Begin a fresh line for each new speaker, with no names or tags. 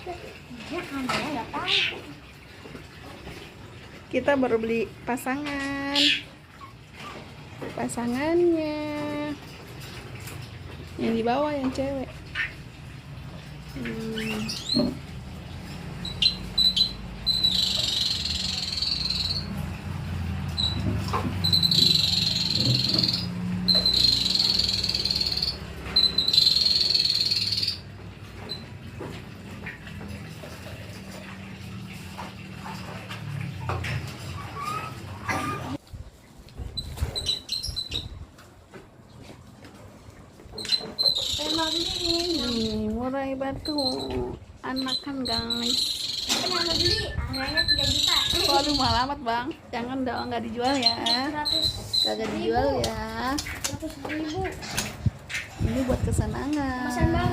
Ya kameranya nggak tahu.
Kita baru beli pasangannya yang di bawah yang cewek. Murah batu anak kan guys.
Yang beli harganya 3 juta.
Waduh mahal amat bang, jangan dong, nggak dijual ya,
100
kagak dijual ya.
100.000.
Ini buat kesenangan.
Pesan bang